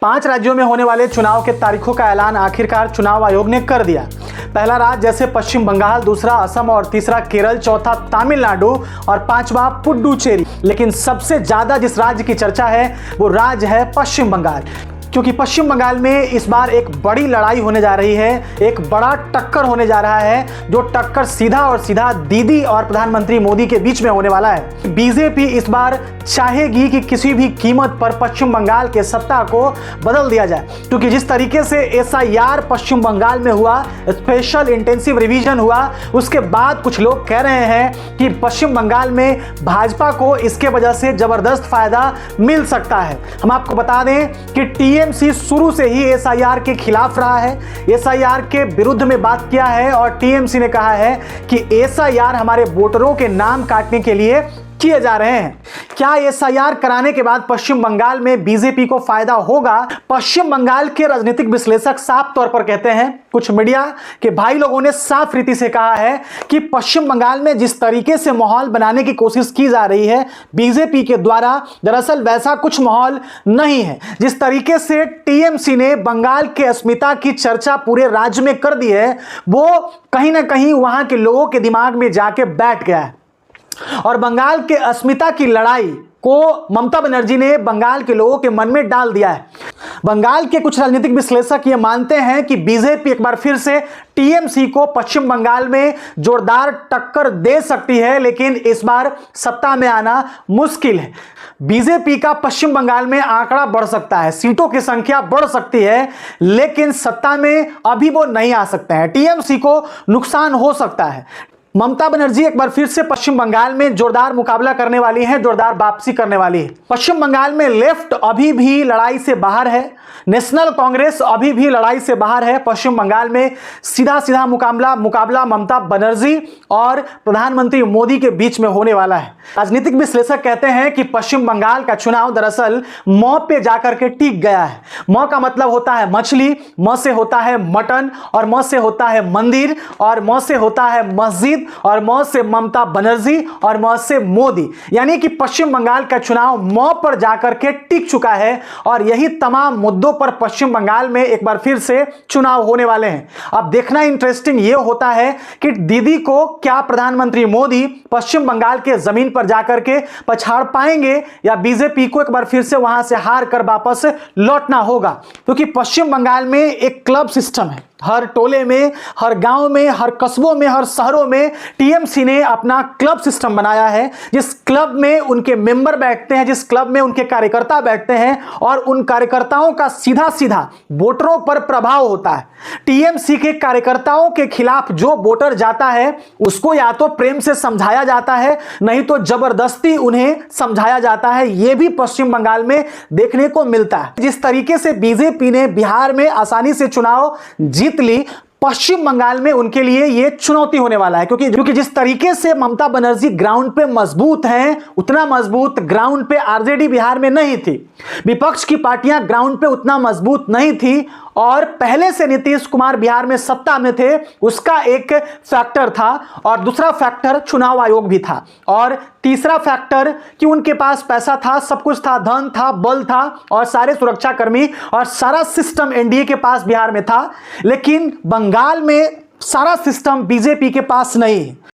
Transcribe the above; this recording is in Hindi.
5 राज्यों में होने वाले चुनाव के तारीखों का ऐलान आखिरकार चुनाव आयोग ने कर दिया। पहला राज्य जैसे पश्चिम बंगाल, दूसरा असम और तीसरा केरल, चौथा तमिलनाडु और पांचवा पुडुचेरी। लेकिन सबसे ज्यादा जिस राज्य की चर्चा है वो राज्य है पश्चिम बंगाल, क्योंकि पश्चिम बंगाल में इस बार एक बड़ी लड़ाई होने जा रही है, एक बड़ा टक्कर होने जा रहा है, जो टक्कर सीधा और सीधा दीदी और प्रधानमंत्री मोदी के बीच में होने वाला है। बीजेपी इस बार चाहेगी कि किसी भी कीमत पर पश्चिम बंगाल के सत्ता को बदल दिया जाए, क्योंकि जिस तरीके से एसआईआर पश्चिम बंगाल में हुआ, स्पेशल इंटेंसिव रिवीजन हुआ, उसके बाद कुछ लोग कह रहे हैं कि पश्चिम बंगाल में भाजपा को इसके वजह से जबरदस्त फायदा मिल सकता है। हम आपको बता दें कि टीएमसी शुरू से ही एसआईआर के खिलाफ रहा है, एसआईआर के विरुद्ध में बात किया है और टीएमसी ने कहा है कि एसआईआर हमारे वोटरों के नाम काटने के लिए किए जा रहे हैं। क्या एसआईआर कराने के बाद पश्चिम बंगाल में बीजेपी को फायदा होगा? पश्चिम बंगाल के राजनीतिक विश्लेषक साफ तौर पर कहते हैं, कुछ मीडिया के भाई लोगों ने साफ रीति से कहा है कि पश्चिम बंगाल में जिस तरीके से माहौल बनाने की कोशिश की जा रही है बीजेपी के द्वारा, दरअसल वैसा कुछ माहौल नहीं है। जिस तरीके से टीएमसी ने बंगाल के अस्मिता की चर्चा पूरे राज्य में कर दी है, वो कहीं ना कहीं वहां के लोगों के दिमाग में जाके बैठ गया है और बंगाल के अस्मिता की लड़ाई को ममता बनर्जी ने बंगाल के लोगों के मन में डाल दिया है। बंगाल के कुछ राजनीतिक विश्लेषक ये मानते हैं कि बीजेपी एक बार फिर से टीएमसी को पश्चिम बंगाल में जोरदार टक्कर दे सकती है, लेकिन इस बार सत्ता में आना मुश्किल है। बीजेपी का पश्चिम बंगाल में आंकड़ा बढ़ सकता है, सीटों की संख्या बढ़ सकती है, लेकिन सत्ता में अभी वो नहीं आ सकते हैं। टीएमसी को नुकसान हो सकता है। ममता बनर्जी एक बार फिर से पश्चिम बंगाल में जोरदार मुकाबला करने वाली हैं, जोरदार वापसी करने वाली है। पश्चिम बंगाल में लेफ्ट अभी भी लड़ाई से बाहर है, नेशनल कांग्रेस अभी भी लड़ाई से बाहर है। पश्चिम बंगाल में सीधा सीधा मुकाबला ममता बनर्जी और प्रधानमंत्री मोदी के बीच में होने वाला है। राजनीतिक विश्लेषक कहते हैं कि पश्चिम बंगाल का चुनाव दरअसल मौ पे जाकर के टिक गया है। मौ का मतलब होता है मछली, म से होता है मटन और म से होता है मंदिर और म से होता है मस्जिद और म से ममता बनर्जी और म से मोदी, यानी कि पश्चिम बंगाल का चुनाव मौ पर जाकर के टिक चुका है और यही तमाम मुद्दों पर पश्चिम बंगाल में एक बार फिर से चुनाव होने वाले हैं। अब देखना इंटरेस्टिंग यह होता है कि दीदी को क्या प्रधानमंत्री मोदी पश्चिम बंगाल के जमीन पर जाकर के पछाड़ पाएंगे या बीजेपी को एक बार फिर से वहां से हार कर वापस लौटना होगा, क्योंकि पश्चिम बंगाल में एक क्लब सिस्टम है। हर टोले में, हर गांव में, हर कस्बों में, हर शहरों में टीएमसी ने अपना क्लब सिस्टम बनाया है, जिस क्लब में उनके मेंबर बैठते हैं, जिस क्लब में उनके कार्यकर्ता बैठते हैं और उन कार्यकर्ताओं का सीधा सीधा वोटरों पर प्रभाव होता है। टीएमसी के कार्यकर्ताओं के खिलाफ जो वोटर जाता है उसको या तो प्रेम से समझाया जाता है, नहीं तो जबरदस्ती उन्हें समझाया जाता है। यह भी पश्चिम बंगाल में देखने को मिलता है। जिस तरीके से बीजेपी ने बिहार में आसानी से चुनाव जीत ली, पश्चिम बंगाल में उनके लिए यह चुनौती होने वाला है, क्योंकि जिस तरीके से ममता बनर्जी ग्राउंड पे मजबूत हैं, उतना मजबूत ग्राउंड पे आरजेडी बिहार में नहीं थी। विपक्ष की पार्टियां ग्राउंड पे उतना मजबूत नहीं थी और पहले से नीतीश कुमार बिहार में सत्ता में थे, उसका एक फैक्टर था और दूसरा फैक्टर चुनाव आयोग भी था और तीसरा फैक्टर कि उनके पास पैसा था, सब कुछ था, धन था, बल था और सारे सुरक्षाकर्मी और सारा सिस्टम एनडीए के पास बिहार में था। लेकिन बंगाल में सारा सिस्टम बीजेपी के पास नहीं है।